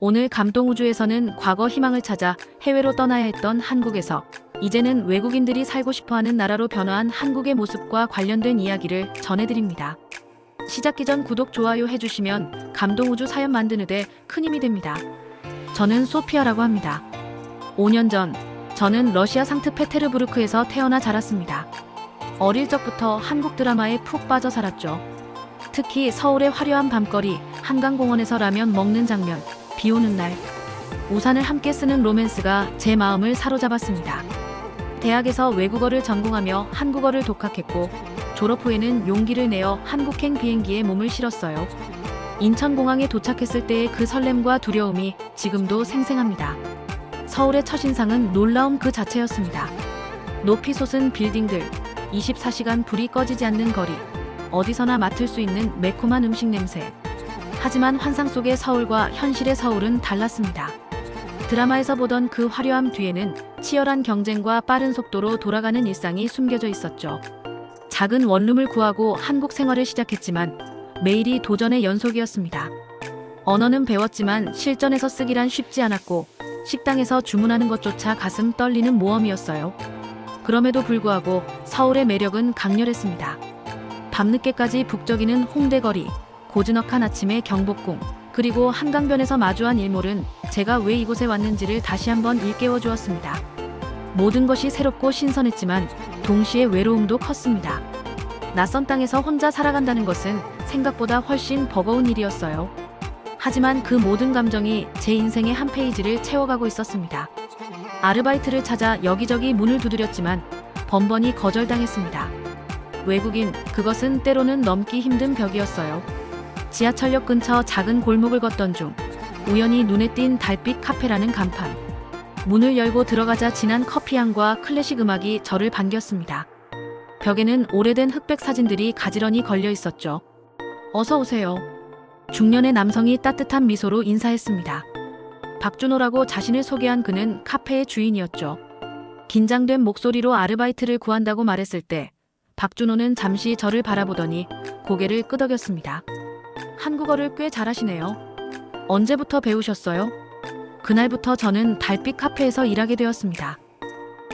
오늘 감동우주에서는 과거 희망을 찾아 해외로 떠나야 했던 한국에서 이제는 외국인들이 살고 싶어하는 나라로 변화한 한국의 모습과 관련된 이야기를 전해드립니다. 시작기 전 구독, 좋아요 해주시면 감동우주 사연 만드는 데 큰 힘이 됩니다. 저는 소피아라고 합니다. 5년 전 저는 러시아 상트페테르부르크에서 태어나 자랐습니다. 어릴 적부터 한국 드라마에 푹 빠져 살았죠. 특히 서울의 화려한 밤거리, 한강공원에서 라면 먹는 장면, 비 오는 날, 우산을 함께 쓰는 로맨스가 제 마음을 사로잡았습니다. 대학에서 외국어를 전공하며 한국어를 독학했고 졸업 후에는 용기를 내어 한국행 비행기에 몸을 실었어요. 인천공항에 도착했을 때의 그 설렘과 두려움이 지금도 생생합니다. 서울의 첫인상은 놀라움 그 자체였습니다. 높이 솟은 빌딩들, 24시간 불이 꺼지지 않는 거리, 어디서나 맡을 수 있는 매콤한 음식 냄새. 하지만 환상 속의 서울과 현실의 서울은 달랐습니다. 드라마에서 보던 그 화려함 뒤에는 치열한 경쟁과 빠른 속도로 돌아가는 일상이 숨겨져 있었죠. 작은 원룸을 구하고 한국 생활을 시작했지만 매일이 도전의 연속이었습니다. 언어는 배웠지만 실전에서 쓰기란 쉽지 않았고 식당에서 주문하는 것조차 가슴 떨리는 모험이었어요. 그럼에도 불구하고 서울의 매력은 강렬했습니다. 밤늦게까지 북적이는 홍대거리, 고즈넉한 아침의 경복궁, 그리고 한강변에서 마주한 일몰은 제가 왜 이곳에 왔는지를 다시 한번 일깨워 주었습니다. 모든 것이 새롭고 신선했지만 동시에 외로움도 컸습니다. 낯선 땅에서 혼자 살아간다는 것은 생각보다 훨씬 버거운 일이었어요. 하지만 그 모든 감정이 제 인생의 한 페이지를 채워가고 있었습니다. 아르바이트를 찾아 여기저기 문을 두드렸지만 번번이 거절당했습니다. 외국인, 그것은 때로는 넘기 힘든 벽이었어요. 지하철역 근처 작은 골목을 걷던 중 우연히 눈에 띈 달빛 카페라는 간판. 문을 열고 들어가자 진한 커피향과 클래식 음악이 저를 반겼습니다. 벽에는 오래된 흑백 사진들이 가지런히 걸려 있었죠. 어서 오세요. 중년의 남성이 따뜻한 미소로 인사했습니다. 박준호라고 자신을 소개한 그는 카페의 주인이었죠. 긴장된 목소리로 아르바이트를 구한다고 말했을 때 박준호는 잠시 저를 바라보더니 고개를 끄덕였습니다. 한국어를 꽤 잘하시네요. 언제부터 배우셨어요? 그날부터 저는 달빛 카페에서 일하게 되었습니다.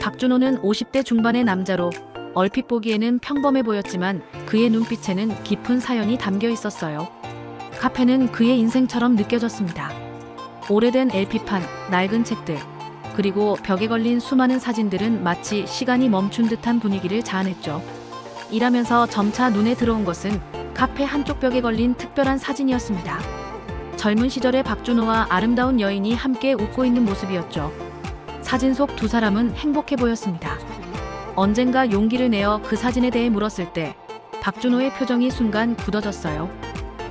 박준호는 50대 중반의 남자로 얼핏 보기에는 평범해 보였지만 그의 눈빛에는 깊은 사연이 담겨 있었어요. 카페는 그의 인생처럼 느껴졌습니다. 오래된 LP판, 낡은 책들, 그리고 벽에 걸린 수많은 사진들은 마치 시간이 멈춘 듯한 분위기를 자아냈죠. 일하면서 점차 눈에 들어온 것은 카페 한쪽 벽에 걸린 특별한 사진이었습니다. 젊은 시절의 박준호와 아름다운 여인이 함께 웃고 있는 모습이었죠. 사진 속 두 사람은 행복해 보였습니다. 언젠가 용기를 내어 그 사진에 대해 물었을 때 박준호의 표정이 순간 굳어졌어요.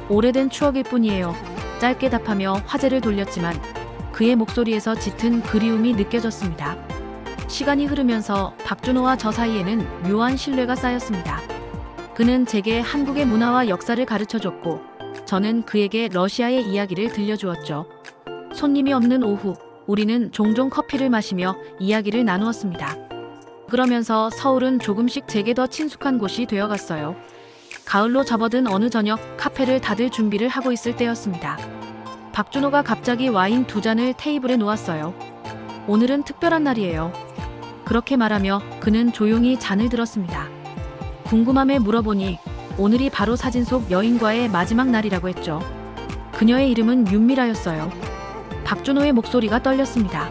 오래된 추억일 뿐이에요. 짧게 답하며 화제를 돌렸지만 그의 목소리에서 짙은 그리움이 느껴졌습니다. 시간이 흐르면서 박준호와 저 사이에는 묘한 신뢰가 쌓였습니다. 그는 제게 한국의 문화와 역사를 가르쳐줬고 저는 그에게 러시아의 이야기를 들려주었죠. 손님이 없는 오후, 우리는 종종 커피를 마시며 이야기를 나누었습니다. 그러면서 서울은 조금씩 제게 더 친숙한 곳이 되어갔어요. 가을로 접어든 어느 저녁 카페를 닫을 준비를 하고 있을 때였습니다. 박준호가 갑자기 와인 두 잔을 테이블에 놓았어요. 오늘은 특별한 날이에요. 그렇게 말하며 그는 조용히 잔을 들었습니다. 궁금함에 물어보니 오늘이 바로 사진 속 여인과의 마지막 날이라고 했죠. 그녀의 이름은 윤미라였어요. 박준호의 목소리가 떨렸습니다.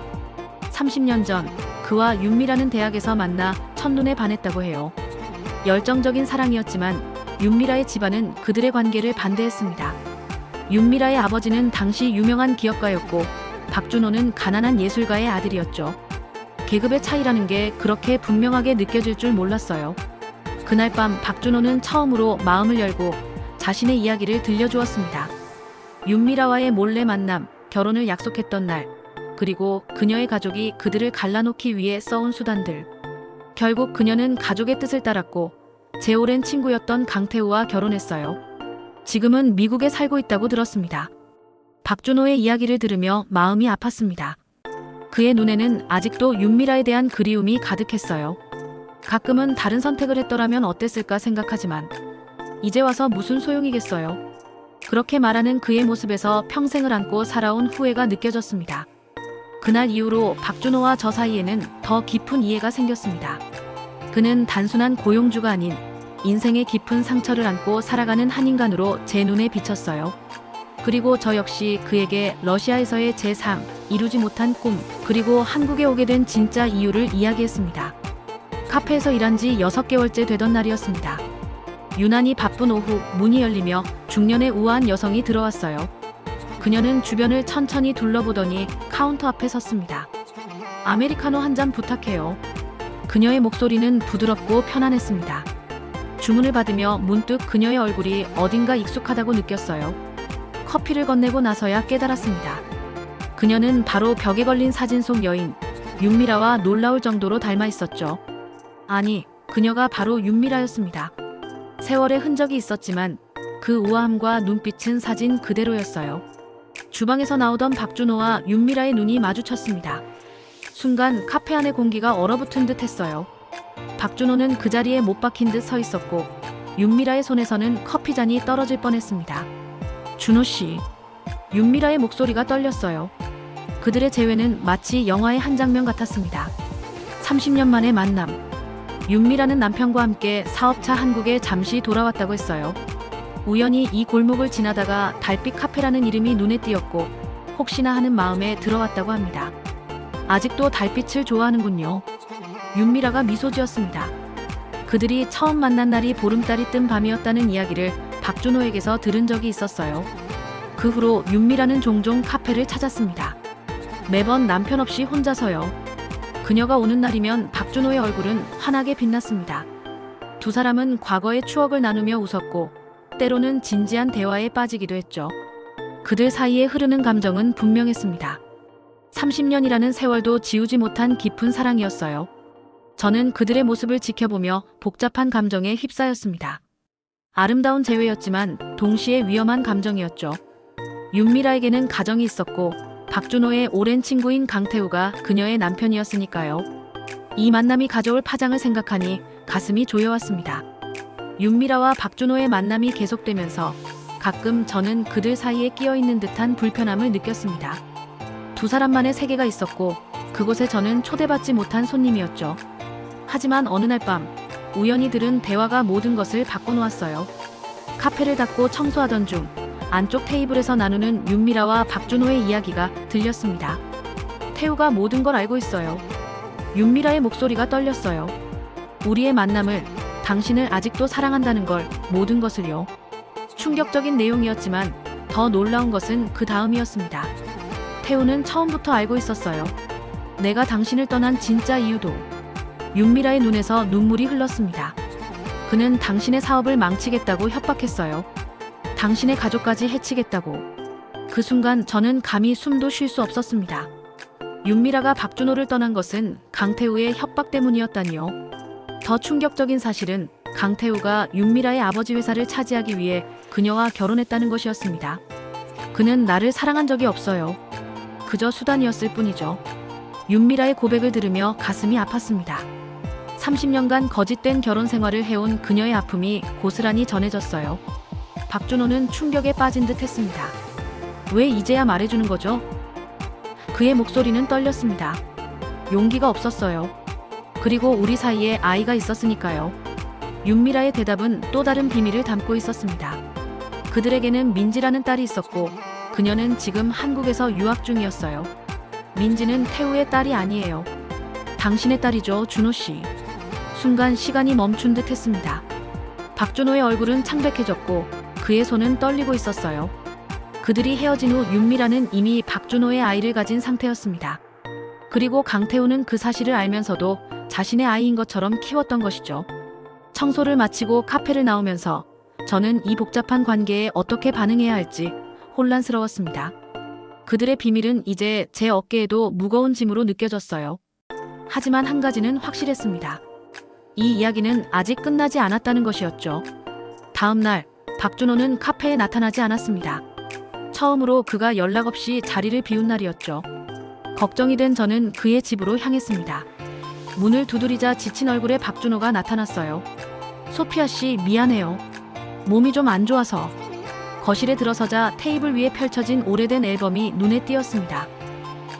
30년 전 그와 윤미라는 대학에서 만나 첫눈에 반했다고 해요. 열정적인 사랑이었지만 윤미라의 집안은 그들의 관계를 반대했습니다. 윤미라의 아버지는 당시 유명한 기업가였고 박준호는 가난한 예술가의 아들이었죠. 계급의 차이라는 게 그렇게 분명하게 느껴질 줄 몰랐어요. 그날 밤 박준호는 처음으로 마음을 열고 자신의 이야기를 들려주었습니다. 윤미라와의 몰래 만남, 결혼을 약속했던 날, 그리고 그녀의 가족이 그들을 갈라놓기 위해 써온 수단들. 결국 그녀는 가족의 뜻을 따랐고 제 오랜 친구였던 강태우와 결혼했어요. 지금은 미국에 살고 있다고 들었습니다. 박준호의 이야기를 들으며 마음이 아팠습니다. 그의 눈에는 아직도 윤미라에 대한 그리움이 가득했어요. 가끔은 다른 선택을 했더라면 어땠을까 생각하지만 이제 와서 무슨 소용이겠어요. 그렇게 말하는 그의 모습에서 평생을 안고 살아온 후회가 느껴졌습니다. 그날 이후로 박준호와 저 사이에는 더 깊은 이해가 생겼습니다. 그는 단순한 고용주가 아닌 인생의 깊은 상처를 안고 살아가는 한 인간으로 제 눈에 비쳤어요. 그리고 저 역시 그에게 러시아에서의 제 삶, 이루지 못한 꿈, 그리고 한국에 오게 된 진짜 이유를 이야기했습니다. 카페에서 일한 지 6개월째 되던 날이었습니다. 유난히 바쁜 오후 문이 열리며 중년의 우아한 여성이 들어왔어요. 그녀는 주변을 천천히 둘러보더니 카운터 앞에 섰습니다. 아메리카노 한 잔 부탁해요. 그녀의 목소리는 부드럽고 편안했습니다. 주문을 받으며 문득 그녀의 얼굴이 어딘가 익숙하다고 느꼈어요. 커피를 건네고 나서야 깨달았습니다. 그녀는 바로 벽에 걸린 사진 속 여인 윤미라와 놀라울 정도로 닮아 있었죠. 아니, 그녀가 바로 윤미라였습니다. 세월의 흔적이 있었지만 그 우아함과 눈빛은 사진 그대로였어요. 주방에서 나오던 박준호와 윤미라의 눈이 마주쳤습니다. 순간 카페 안의 공기가 얼어붙은 듯 했어요. 박준호는 그 자리에 못 박힌 듯 서 있었고 윤미라의 손에서는 커피잔이 떨어질 뻔했습니다. 준호 씨. 윤미라의 목소리가 떨렸어요. 그들의 재회는 마치 영화의 한 장면 같았습니다. 30년 만의 만남. 윤미라는 남편과 함께 사업차 한국에 잠시 돌아왔다고 했어요. 우연히 이 골목을 지나다가 달빛 카페라는 이름이 눈에 띄었고 혹시나 하는 마음에 들어왔다고 합니다. 아직도 달빛을 좋아하는군요. 윤미라가 미소 지었습니다. 그들이 처음 만난 날이 보름달이 뜬 밤이었다는 이야기를 박준호에게서 들은 적이 있었어요. 그 후로 윤미라는 종종 카페를 찾았습니다. 매번 남편 없이 혼자서요. 그녀가 오는 날이면 박준호의 얼굴은 환하게 빛났습니다. 두 사람은 과거의 추억을 나누며 웃었고 때로는 진지한 대화에 빠지기도 했죠. 그들 사이에 흐르는 감정은 분명했습니다. 30년이라는 세월도 지우지 못한 깊은 사랑이었어요. 저는 그들의 모습을 지켜보며 복잡한 감정에 휩싸였습니다. 아름다운 재회였지만 동시에 위험한 감정이었죠. 윤미라에게는 가정이 있었고 박준호의 오랜 친구인 강태우가 그녀의 남편이었으니까요. 이 만남이 가져올 파장을 생각하니 가슴이 조여왔습니다. 윤미라와 박준호의 만남이 계속되면서 가끔 저는 그들 사이에 끼어있는 듯한 불편함을 느꼈습니다. 두 사람만의 세계가 있었고 그곳에 저는 초대받지 못한 손님이었죠. 하지만 어느 날 밤 우연히 들은 대화가 모든 것을 바꿔놓았어요. 카페를 닫고 청소하던 중 안쪽 테이블에서 나누는 윤미라와 박준호의 이야기가 들렸습니다. 태우가 모든 걸 알고 있어요. 윤미라의 목소리가 떨렸어요. 우리의 만남을, 당신을 아직도 사랑한다는 걸, 모든 것을요. 충격적인 내용이었지만 더 놀라운 것은 그 다음이었습니다. 태우는 처음부터 알고 있었어요. 내가 당신을 떠난 진짜 이유도. 윤미라의 눈에서 눈물이 흘렀습니다. 그는 당신의 사업을 망치겠다고 협박했어요. 당신의 가족까지 해치겠다고. 그 순간 저는 감히 숨도 쉴 수 없었습니다. 윤미라가 박준호를 떠난 것은 강태우의 협박 때문이었다니요. 더 충격적인 사실은 강태우가 윤미라의 아버지 회사를 차지하기 위해 그녀와 결혼했다는 것이었습니다. 그는 나를 사랑한 적이 없어요. 그저 수단이었을 뿐이죠. 윤미라의 고백을 들으며 가슴이 아팠습니다. 30년간 거짓된 결혼 생활을 해온 그녀의 아픔이 고스란히 전해졌어요. 박준호는 충격에 빠진 듯 했습니다. 왜 이제야 말해주는 거죠? 그의 목소리는 떨렸습니다. 용기가 없었어요. 그리고 우리 사이에 아이가 있었으니까요. 윤미라의 대답은 또 다른 비밀을 담고 있었습니다. 그들에게는 민지라는 딸이 있었고 그녀는 지금 한국에서 유학 중이었어요. 민지는 태우의 딸이 아니에요. 당신의 딸이죠, 준호 씨. 순간 시간이 멈춘 듯 했습니다. 박준호의 얼굴은 창백해졌고 그의 손은 떨리고 있었어요. 그들이 헤어진 후 윤미라는 이미 박준호의 아이를 가진 상태였습니다. 그리고 강태우는 그 사실을 알면서도 자신의 아이인 것처럼 키웠던 것이죠. 청소를 마치고 카페를 나오면서 저는 이 복잡한 관계에 어떻게 반응해야 할지 혼란스러웠습니다. 그들의 비밀은 이제 제 어깨에도 무거운 짐으로 느껴졌어요. 하지만 한 가지는 확실했습니다. 이 이야기는 아직 끝나지 않았다는 것이었죠. 다음 날 박준호는 카페에 나타나지 않았습니다. 처음으로 그가 연락 없이 자리를 비운 날이었죠. 걱정이 된 저는 그의 집으로 향했습니다. 문을 두드리자 지친 얼굴에 박준호가 나타났어요. 소피아 씨, 미안해요. 몸이 좀 안 좋아서. 거실에 들어서자 테이블 위에 펼쳐진 오래된 앨범이 눈에 띄었습니다.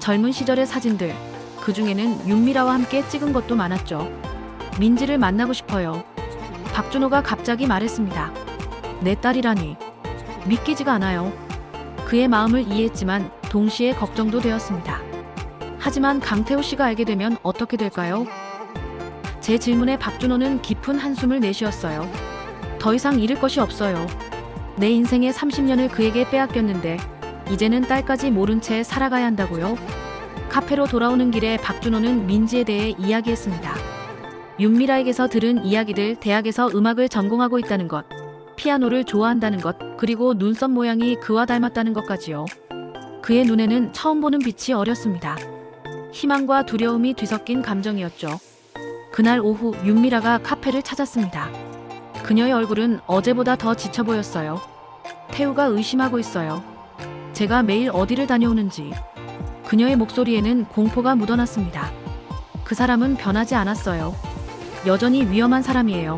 젊은 시절의 사진들, 그 중에는 윤미라와 함께 찍은 것도 많았죠. 민지를 만나고 싶어요. 박준호가 갑자기 말했습니다. 내 딸이라니. 믿기지가 않아요. 그의 마음을 이해했지만 동시에 걱정도 되었습니다. 하지만 강태호 씨가 알게 되면 어떻게 될까요? 제 질문에 박준호는 깊은 한숨을 내쉬었어요. 더 이상 잃을 것이 없어요. 내 인생의 30년을 그에게 빼앗겼는데 이제는 딸까지 모른 채 살아가야 한다고요? 카페로 돌아오는 길에 박준호는 민지에 대해 이야기했습니다. 윤미라에게서 들은 이야기들, 대학에서 음악을 전공하고 있다는 것, 피아노를 좋아한다는 것, 그리고 눈썹 모양이 그와 닮았다는 것까지요. 그의 눈에는 처음 보는 빛이 어렸습니다. 희망과 두려움이 뒤섞인 감정이었죠. 그날 오후 윤미라가 카페를 찾았습니다. 그녀의 얼굴은 어제보다 더 지쳐 보였어요. 태우가 의심하고 있어요. 제가 매일 어디를 다녀오는지. 그녀의 목소리에는 공포가 묻어났습니다. 그 사람은 변하지 않았어요. 여전히 위험한 사람이에요.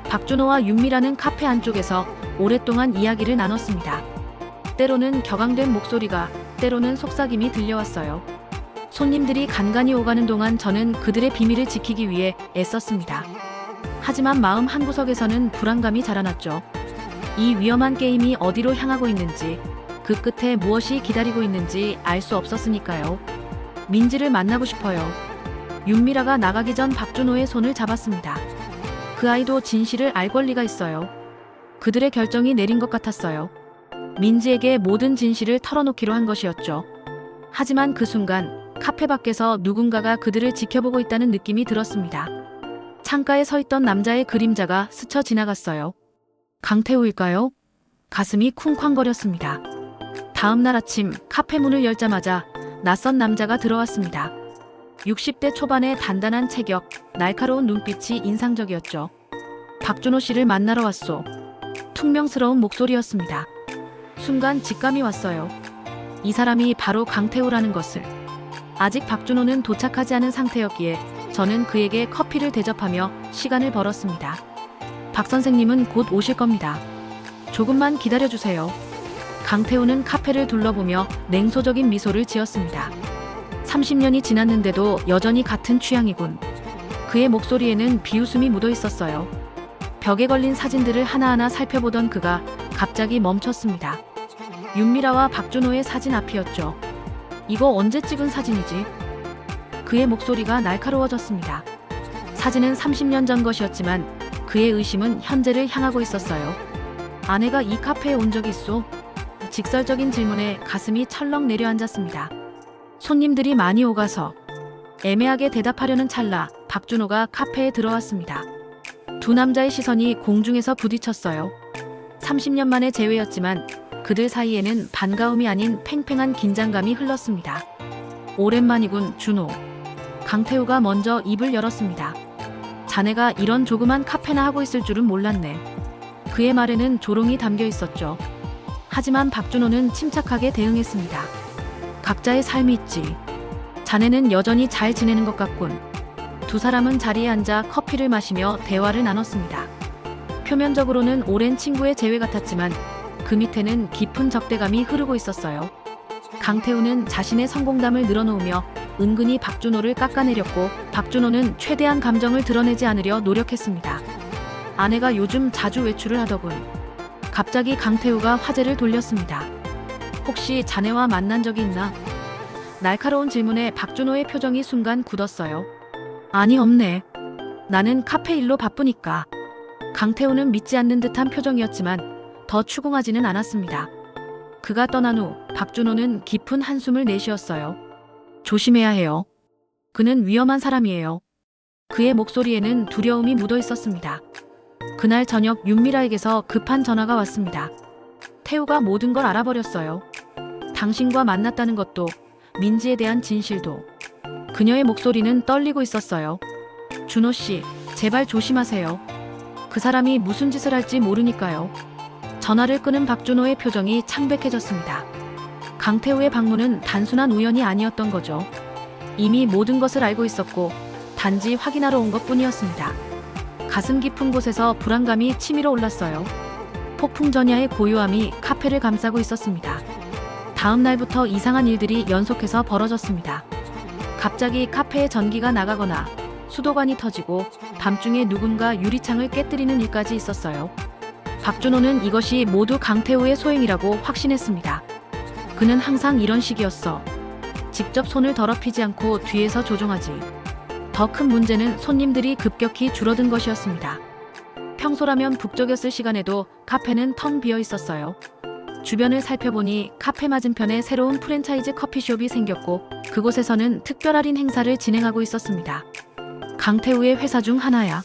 박준호와 윤미라는 카페 안쪽에서 오랫동안 이야기를 나눴습니다. 때로는 격앙된 목소리가, 때로는 속삭임이 들려왔어요. 손님들이 간간히 오가는 동안 저는 그들의 비밀을 지키기 위해 애썼습니다. 하지만 마음 한구석에서는 불안감이 자라났죠. 이 위험한 게임이 어디로 향하고 있는지, 그 끝에 무엇이 기다리고 있는지 알 수 없었으니까요. 민지를 만나고 싶어요. 윤미라가 나가기 전 박준호의 손을 잡았습니다. 그 아이도 진실을 알 권리가 있어요. 그들의 결정이 내린 것 같았어요. 민지에게 모든 진실을 털어놓기로 한 것이었죠. 하지만 그 순간 카페 밖에서 누군가가 그들을 지켜보고 있다는 느낌이 들었습니다. 창가에 서 있던 남자의 그림자가 스쳐 지나갔어요. 강태우일까요? 가슴이 쿵쾅거렸습니다. 다음 날 아침 카페 문을 열자마자 낯선 남자가 들어왔습니다. 60대 초반의 단단한 체격, 날카로운 눈빛이 인상적이었죠. 박준호 씨를 만나러 왔소. 퉁명스러운 목소리였습니다. 순간 직감이 왔어요. 이 사람이 바로 강태우라는 것을. 아직 박준호는 도착하지 않은 상태였기에 저는 그에게 커피를 대접하며 시간을 벌었습니다. 박 선생님은 곧 오실 겁니다. 조금만 기다려주세요. 강태우는 카페를 둘러보며 냉소적인 미소를 지었습니다. 30년이 지났는데도 여전히 같은 취향이군. 그의 목소리에는 비웃음이 묻어 있었어요. 벽에 걸린 사진들을 하나하나 살펴보던 그가 갑자기 멈췄습니다. 윤미라와 박준호의 사진 앞이었죠. 이거 언제 찍은 사진이지? 그의 목소리가 날카로워졌습니다. 사진은 30년 전 것이었지만 그의 의심은 현재를 향하고 있었어요. 아내가 이 카페에 온 적이 있소? 직설적인 질문에 가슴이 철렁 내려앉았습니다. 손님들이 많이 오가서 애매하게 대답하려는 찰나 박준호가 카페에 들어왔습니다. 두 남자의 시선이 공중에서 부딪혔어요. 30년 만의 재회였지만 그들 사이에는 반가움이 아닌 팽팽한 긴장감이 흘렀습니다. 오랜만이군, 준호. 강태우가 먼저 입을 열었습니다. 자네가 이런 조그만 카페나 하고 있을 줄은 몰랐네. 그의 말에는 조롱이 담겨 있었죠. 하지만 박준호는 침착하게 대응했습니다. 각자의 삶이 있지. 자네는 여전히 잘 지내는 것 같군. 두 사람은 자리에 앉아 커피를 마시며 대화를 나눴습니다. 표면적으로는 오랜 친구의 재회 같았지만 그 밑에는 깊은 적대감이 흐르고 있었어요. 강태우는 자신의 성공담을 늘어놓으며 은근히 박준호를 깎아내렸고 박준호는 최대한 감정을 드러내지 않으려 노력했습니다. 아내가 요즘 자주 외출을 하더군. 갑자기 강태우가 화제를 돌렸습니다. 혹시 자네와 만난 적이 있나? 날카로운 질문에 박준호의 표정이 순간 굳었어요. 아니, 없네. 나는 카페 일로 바쁘니까. 강태우는 믿지 않는 듯한 표정이었지만 더 추궁하지는 않았습니다. 그가 떠난 후 박준호는 깊은 한숨을 내쉬었어요. 조심해야 해요. 그는 위험한 사람이에요. 그의 목소리에는 두려움이 묻어 있었습니다. 그날 저녁 윤미라에게서 급한 전화가 왔습니다. 태우가 모든 걸 알아버렸어요. 당신과 만났다는 것도, 민지에 대한 진실도. 그녀의 목소리는 떨리고 있었어요. 준호 씨, 제발 조심하세요. 그 사람이 무슨 짓을 할지 모르니까요. 전화를 끊은 박준호의 표정이 창백해졌습니다. 강태우의 방문은 단순한 우연이 아니었던 거죠. 이미 모든 것을 알고 있었고 단지 확인하러 온 것뿐이었습니다. 가슴 깊은 곳에서 불안감이 치밀어 올랐어요. 폭풍전야의 고요함이 카페를 감싸고 있었습니다. 다음 날부터 이상한 일들이 연속해서 벌어졌습니다. 갑자기 카페에 전기가 나가거나 수도관이 터지고 밤중에 누군가 유리창을 깨뜨리는 일까지 있었어요. 박준호는 이것이 모두 강태우의 소행이라고 확신했습니다. 그는 항상 이런 식이었어. 직접 손을 더럽히지 않고 뒤에서 조종하지. 더 큰 문제는 손님들이 급격히 줄어든 것이었습니다. 평소라면 북적였을 시간에도 카페는 텅 비어 있었어요. 주변을 살펴보니 카페 맞은편에 새로운 프랜차이즈 커피숍이 생겼고 그곳에서는 특별 할인 행사를 진행하고 있었습니다. 강태우의 회사 중 하나야.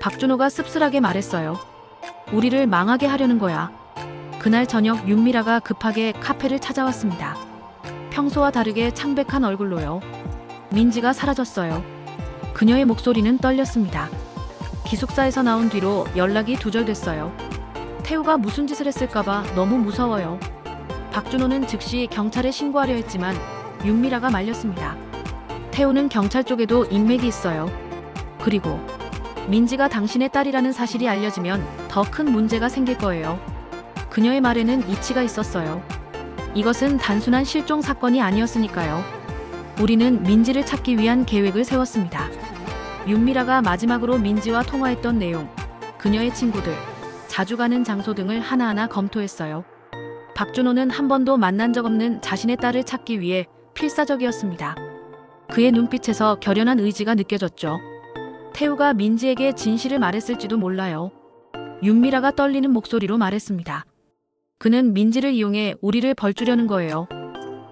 박준호가 씁쓸하게 말했어요. 우리를 망하게 하려는 거야. 그날 저녁 윤미라가 급하게 카페를 찾아왔습니다. 평소와 다르게 창백한 얼굴로요. 민지가 사라졌어요. 그녀의 목소리는 떨렸습니다. 기숙사에서 나온 뒤로 연락이 두절됐어요. 태우가 무슨 짓을 했을까봐 너무 무서워요. 박준호는 즉시 경찰에 신고하려 했지만 윤미라가 말렸습니다. 태우는 경찰 쪽에도 인맥이 있어요. 그리고 민지가 당신의 딸이라는 사실이 알려지면 더 큰 문제가 생길 거예요. 그녀의 말에는 이치가 있었어요. 이것은 단순한 실종 사건이 아니었으니까요. 우리는 민지를 찾기 위한 계획을 세웠습니다. 윤미라가 마지막으로 민지와 통화했던 내용, 그녀의 친구들, 자주 가는 장소 등을 하나하나 검토했어요. 박준호는 한 번도 만난 적 없는 자신의 딸을 찾기 위해 필사적이었습니다. 그의 눈빛에서 결연한 의지가 느껴졌죠. 태우가 민지에게 진실을 말했을지도 몰라요. 윤미라가 떨리는 목소리로 말했습니다. 그는 민지를 이용해 우리를 벌주려는 거예요.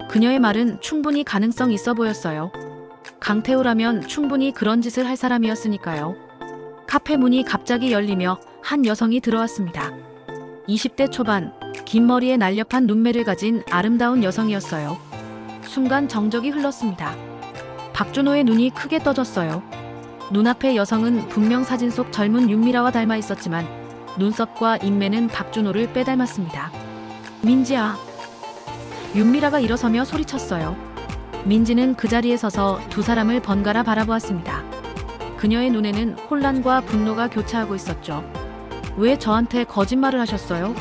그녀의 말은 충분히 가능성 있어 보였어요. 강태우라면 충분히 그런 짓을 할 사람이었으니까요. 카페 문이 갑자기 열리며 한 여성이 들어왔습니다. 20대 초반, 긴 머리에 날렵한 눈매를 가진 아름다운 여성이었어요. 순간 정적이 흘렀습니다. 박준호의 눈이 크게 떠졌어요. 눈앞의 여성은 분명 사진 속 젊은 윤미라와 닮아 있었지만 눈썹과 인매는 박준호를 빼닮았습니다. 민지야. 윤미라가 일어서며 소리쳤어요. 민지는 그 자리에 서서 두 사람을 번갈아 바라보았습니다. 그녀의 눈에는 혼란과 분노가 교차하고 있었죠. 왜 저한테 거짓말을 하셨어요?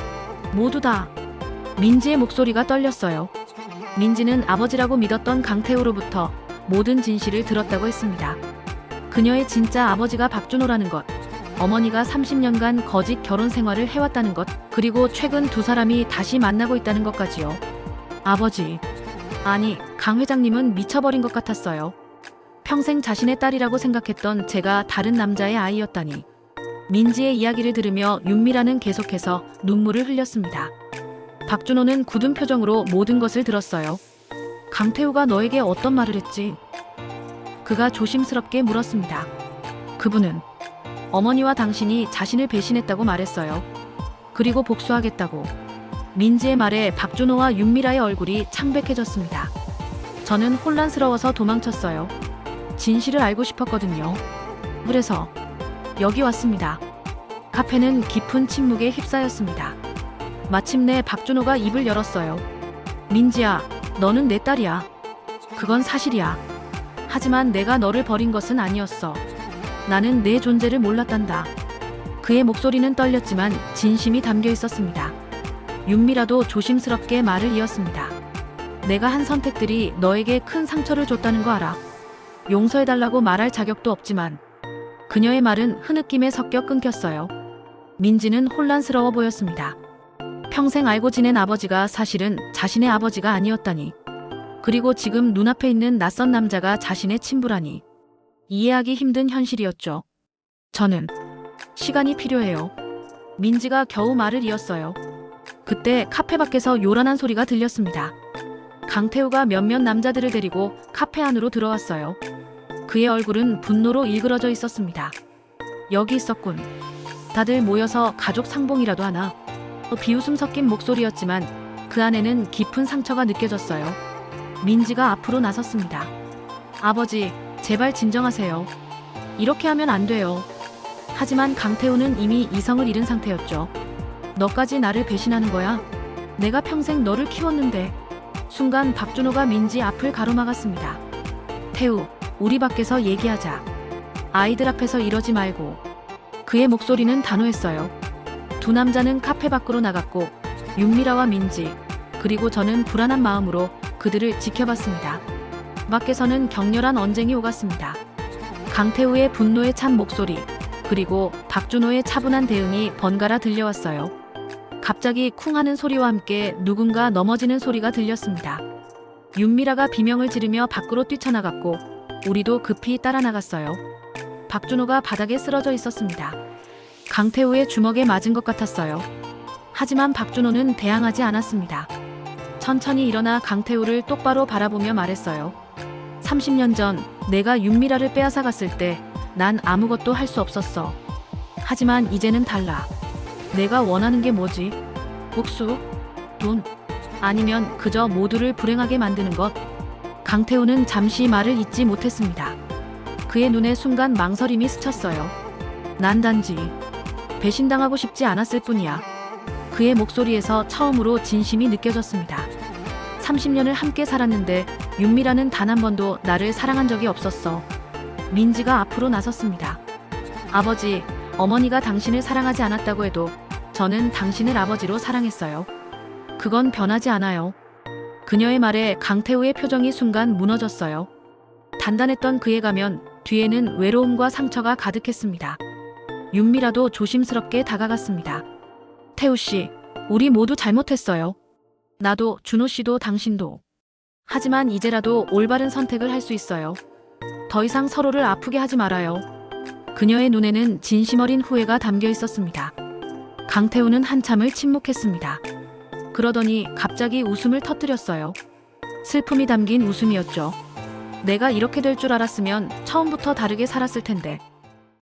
모두 다. 민지의 목소리가 떨렸어요. 민지는 아버지라고 믿었던 강태우로부터 모든 진실을 들었다고 했습니다. 그녀의 진짜 아버지가 박준호라는 것, 어머니가 30년간 거짓 결혼 생활을 해왔다는 것, 그리고 최근 두 사람이 다시 만나고 있다는 것까지요. 아버지. 아니, 강 회장님은 미쳐버린 것 같았어요. 평생 자신의 딸이라고 생각했던 제가 다른 남자의 아이였다니. 민지의 이야기를 들으며 윤미라는 계속해서 눈물을 흘렸습니다. 박준호는 굳은 표정으로 모든 것을 들었어요. 강태우가 너에게 어떤 말을 했지? 그가 조심스럽게 물었습니다. 그분은 어머니와 당신이 자신을 배신했다고 말했어요. 그리고 복수하겠다고. 민지의 말에 박준호와 윤미라의 얼굴이 창백해졌습니다. 저는 혼란스러워서 도망쳤어요. 진실을 알고 싶었거든요. 그래서 여기 왔습니다. 카페는 깊은 침묵에 휩싸였습니다. 마침내 박준호가 입을 열었어요. 민지야, 너는 내 딸이야. 그건 사실이야. 하지만 내가 너를 버린 것은 아니었어. 나는 내 존재를 몰랐단다. 그의 목소리는 떨렸지만 진심이 담겨 있었습니다. 윤미라도 조심스럽게 말을 이었습니다. 내가 한 선택들이 너에게 큰 상처를 줬다는 거 알아. 용서해달라고 말할 자격도 없지만. 그녀의 말은 흐느낌에 섞여 끊겼어요. 민지는 혼란스러워 보였습니다. 평생 알고 지낸 아버지가 사실은 자신의 아버지가 아니었다니. 그리고 지금 눈앞에 있는 낯선 남자가 자신의 친부라니. 이해하기 힘든 현실이었죠. 저는 시간이 필요해요. 민지가 겨우 말을 이었어요. 그때 카페 밖에서 요란한 소리가 들렸습니다. 강태우가 몇몇 남자들을 데리고 카페 안으로 들어왔어요. 그의 얼굴은 분노로 일그러져 있었습니다. 여기 있었군. 다들 모여서 가족 상봉이라도 하나. 비웃음 섞인 목소리였지만 그 안에는 깊은 상처가 느껴졌어요. 민지가 앞으로 나섰습니다. 아버지, 제발 진정하세요. 이렇게 하면 안 돼요. 하지만 강태우는 이미 이성을 잃은 상태였죠. 너까지 나를 배신하는 거야? 내가 평생 너를 키웠는데. 순간 박준호가 민지 앞을 가로막았습니다. 태우, 우리 밖에서 얘기하자. 아이들 앞에서 이러지 말고. 그의 목소리는 단호했어요. 두 남자는 카페 밖으로 나갔고 윤미라와 민지 그리고 저는 불안한 마음으로 그들을 지켜봤습니다. 밖에서는 격렬한 언쟁이 오갔습니다. 강태우의 분노에 찬 목소리 그리고 박준호의 차분한 대응이 번갈아 들려왔어요. 갑자기 쿵 하는 소리와 함께 누군가 넘어지는 소리가 들렸습니다. 윤미라가 비명을 지르며 밖으로 뛰쳐나갔고 우리도 급히 따라 나갔어요. 박준호가 바닥에 쓰러져 있었습니다. 강태우의 주먹에 맞은 것 같았어요. 하지만 박준호는 대항하지 않았습니다. 천천히 일어나 강태우를 똑바로 바라보며 말했어요. 30년 전 내가 윤미라를 빼앗아 갔을 때 난 아무것도 할 수 없었어. 하지만 이제는 달라. 내가 원하는 게 뭐지? 복수? 돈? 아니면 그저 모두를 불행하게 만드는 것? 강태우는 잠시 말을 잇지 못했습니다. 그의 눈에 순간 망설임이 스쳤어요. 난 단지 배신당하고 싶지 않았을 뿐이야. 그의 목소리에서 처음으로 진심이 느껴졌습니다. 30년을 함께 살았는데 윤미라는 단 한 번도 나를 사랑한 적이 없었어. 민지가 앞으로 나섰습니다. 아버지, 어머니가 당신을 사랑하지 않았다고 해도 저는 당신을 아버지로 사랑했어요. 그건 변하지 않아요. 그녀의 말에 강태우의 표정이 순간 무너졌어요. 단단했던 그의 가면 뒤에는 외로움과 상처가 가득했습니다. 윤미라도 조심스럽게 다가갔습니다. 태우 씨, 우리 모두 잘못했어요. 나도, 준호 씨도 당신도. 하지만 이제라도 올바른 선택을 할 수 있어요. 더 이상 서로를 아프게 하지 말아요. 그녀의 눈에는 진심 어린 후회가 담겨 있었습니다. 강태우는 한참을 침묵했습니다. 그러더니 갑자기 웃음을 터뜨렸어요. 슬픔이 담긴 웃음이었죠. 내가 이렇게 될 줄 알았으면 처음부터 다르게 살았을 텐데.